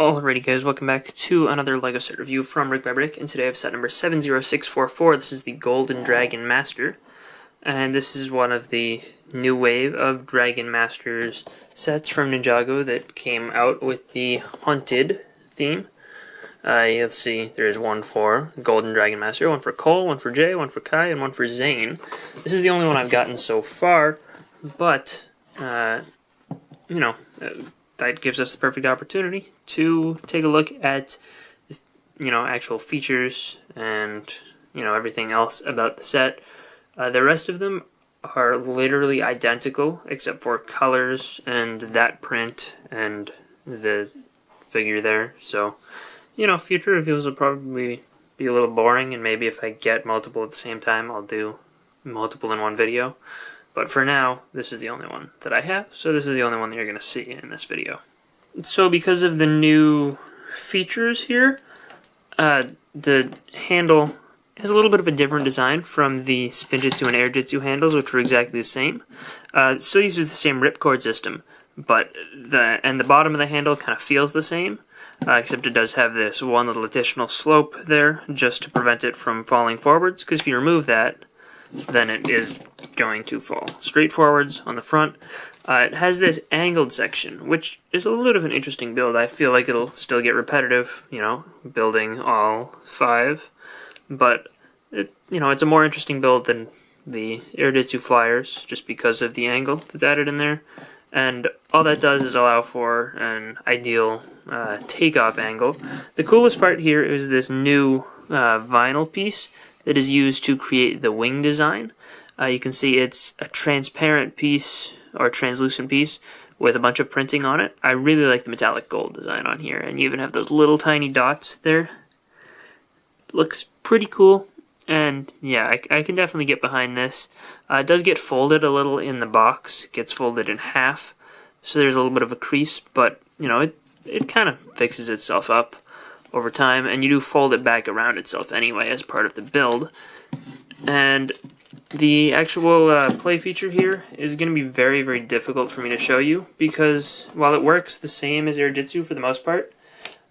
Alrighty guys, welcome back to another LEGO set review from BrickByBrick, and today I have set number 70644. This is the Golden Dragon Master, and this is one of the new wave of Dragon Masters sets from Ninjago that came out with the Haunted theme. You'll see there's one for Golden Dragon Master, one for Cole, one for Jay, one for Kai, and one for Zane. This is the only one I've gotten so far, but, that gives us the perfect opportunity to take a look at, actual features and, everything else about the set. The rest of them are literally identical except for colors and that print and the figure there. So, future reviews will probably be a little boring, and maybe if I get multiple at the same time, I'll do multiple in one video. But for now, this is the only one that I have, so this is the only one that you're going to see in this video. So because of the new features here, the handle has a little bit of a different design from the Spinjitzu and Airjitzu handles, which were exactly the same. It still uses the same ripcord system, but the bottom of the handle kind of feels the same, except it does have this one little additional slope there, just to prevent it from falling forwards, because if you remove that, then it is going to fall straight forwards on the front. It has this angled section, which is a little bit of an interesting build. I feel like it'll still get repetitive, building all five, but it's a more interesting build than the Airjitzu flyers, just because of the angle that's added in there. And all that does is allow for an ideal takeoff angle. The coolest part here is this new vinyl piece that is used to create the wing design. You can see it's a transparent piece, or translucent piece, with a bunch of printing on it. I really like the metallic gold design on here, and you even have those little tiny dots there. Looks pretty cool, and yeah, I can definitely get behind this. It does get folded a little in the box. It gets folded in half, so there's a little bit of a crease, but it kind of fixes itself up over time, and you do fold it back around itself anyway as part of the build. And the actual play feature here is going to be very, very difficult for me to show you, because while it works the same as Airjitzu for the most part,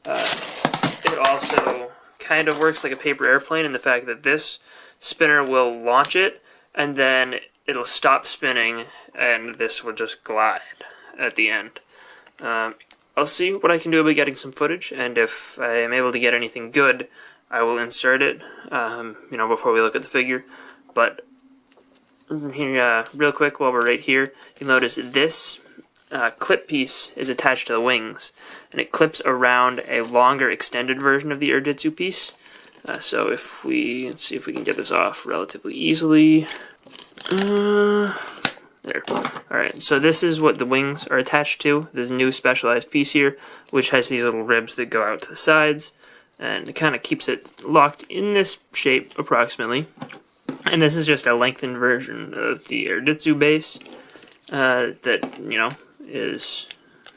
it also kind of works like a paper airplane in the fact that this spinner will launch it, and then it'll stop spinning, and this will just glide at the end. I'll see what I can do about getting some footage, and if I am able to get anything good, I will insert it, before we look at the figure. But here, real quick, while we're right here, you'll notice this clip piece is attached to the wings, and it clips around a longer extended version of the Airjitzu piece. So let's see if we can get this off relatively easily. There. Alright, so this is what the wings are attached to, this new specialized piece here, which has these little ribs that go out to the sides, and it kind of keeps it locked in this shape, approximately. And this is just a lengthened version of the Airjitzu base, that, is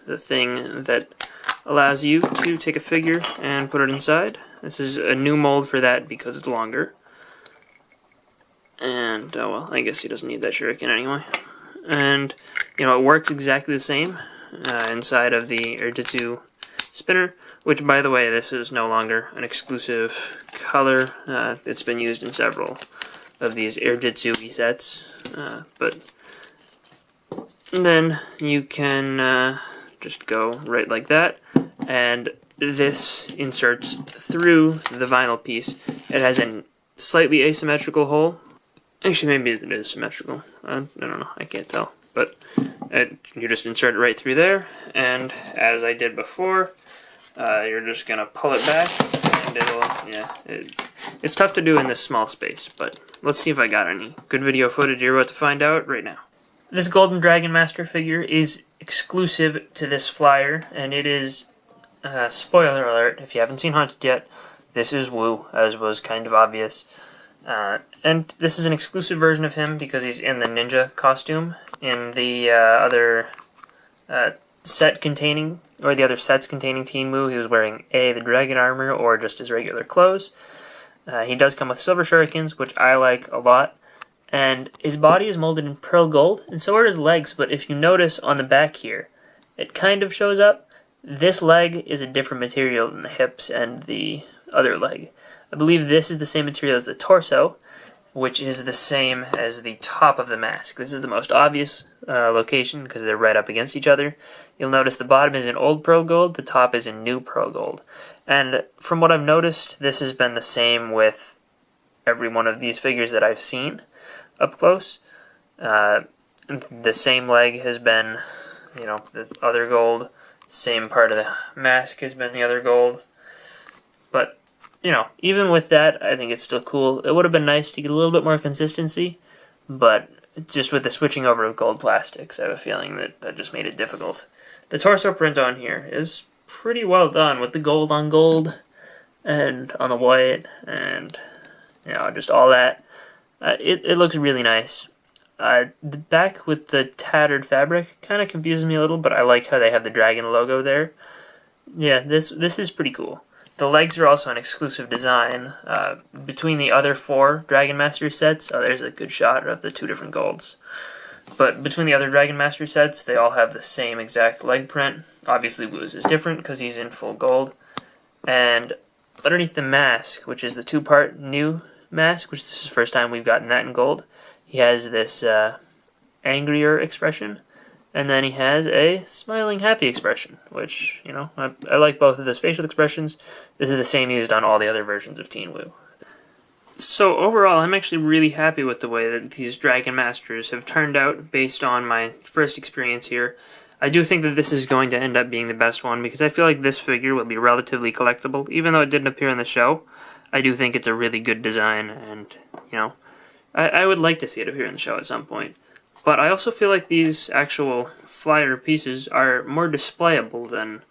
the thing that allows you to take a figure and put it inside. This is a new mold for that because it's longer. And, well, I guess he doesn't need that shuriken anyway. And, it works exactly the same inside of the Airjitzu spinner, which, by the way, this is no longer an exclusive color. It's been used in several of these Airjitzu sets, but then you can just go right like that, and this inserts through the vinyl piece. It has a slightly asymmetrical hole. Actually, maybe it is symmetrical. I don't know. I can't tell. But you just insert it right through there, and as I did before, you're just going to pull it back, and it's tough to do in this small space, but let's see if I got any good video footage. You're about to find out right now. This Golden Dragon Master figure is exclusive to this flyer, and it is, spoiler alert, if you haven't seen Haunted yet, this is Wu, as was kind of obvious. And this is an exclusive version of him because he's in the ninja costume. In the other sets containing Teen Wu, he was wearing the dragon armor or just his regular clothes. He does come with silver shurikens, which I like a lot. And his body is molded in pearl gold, and so are his legs, but if you notice on the back here, it kind of shows up. This leg is a different material than the hips and the other leg. I believe this is the same material as the torso, which is the same as the top of the mask. This is the most obvious location because they're right up against each other. You'll notice the bottom is in old pearl gold, the top is in new pearl gold. And from what I've noticed, this has been the same with every one of these figures that I've seen up close. The same leg has been, the other gold. Same part of the mask has been the other gold. But, even with that, I think it's still cool. It would have been nice to get a little bit more consistency, but just with the switching over of gold plastics, I have a feeling that just made it difficult. The torso print on here is pretty well done with the gold on gold and on the white and, just all that. It looks really nice. The back with the tattered fabric kind of confuses me a little, but I like how they have the dragon logo there. Yeah, this is pretty cool. The legs are also an exclusive design. Between the other 4 Dragon Master sets, there's a good shot of the 2 different golds. But between the other Dragon Master sets, they all have the same exact leg print. Obviously, Wu's is different because he's in full gold. And underneath the mask, which is the 2-part new mask, which this is the first time we've gotten that in gold, he has this angrier expression, and then he has a smiling, happy expression, which, I like both of those facial expressions. This is the same used on all the other versions of Teen Wu. So overall, I'm actually really happy with the way that these Dragon Masters have turned out based on my first experience here. I do think that this is going to end up being the best one because I feel like this figure will be relatively collectible. Even though it didn't appear in the show, I do think it's a really good design, and, I would like to see it appear in the show at some point. But I also feel like these actual flyer pieces are more displayable than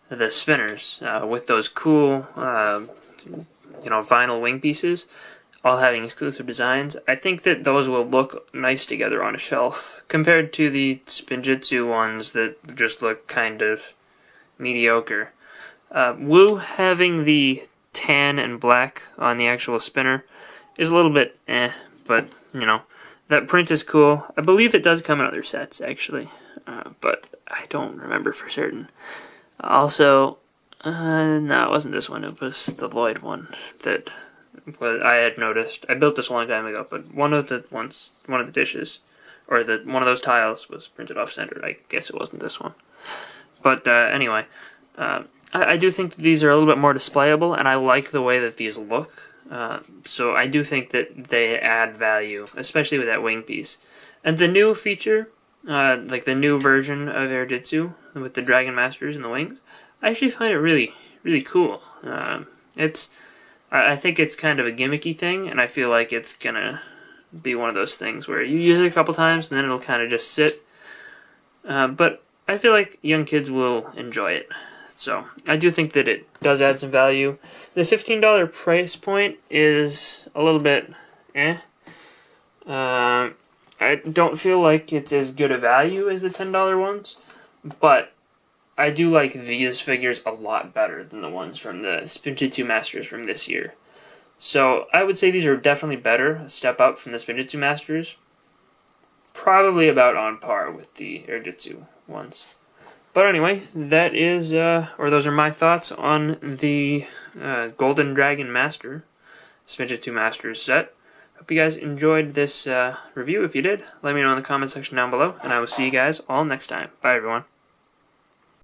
the spinners, with those cool, vinyl wing pieces, all having exclusive designs. I think that those will look nice together on a shelf, compared to the Spinjitzu ones that just look kind of mediocre. Wu having the tan and black on the actual spinner is a little bit but, that print is cool. I believe it does come in other sets, actually, but I don't remember for certain. Also, no, it wasn't this one. It was the Lloyd one that I had noticed. I built this a long time ago, but one of the dishes, or one of those tiles was printed off center. I guess it wasn't this one. But anyway, I do think that these are a little bit more displayable, and I like the way that these look. So I do think that they add value, especially with that wing piece. And the new feature, like the new version of Airjitsu with the Dragon Masters and the wings, I actually find it really, really cool. I think it's kind of a gimmicky thing, and I feel like it's gonna be one of those things where you use it a couple times and then it'll kind of just sit. But I feel like young kids will enjoy it. So I do think that it does add some value. The $15 price point is a little bit I don't feel like it's as good a value as the $10 ones, but I do like these figures a lot better than the ones from the Spinjitzu Masters from this year. So I would say these are definitely better, a step up from the Spinjitzu Masters. Probably about on par with the Airjitsu ones. But anyway, that is, those are my thoughts on the Golden Dragon Master Spinjitzu Masters set. Hope you guys enjoyed this review. If you did, let me know in the comment section down below, and I will see you guys all next time. Bye, everyone.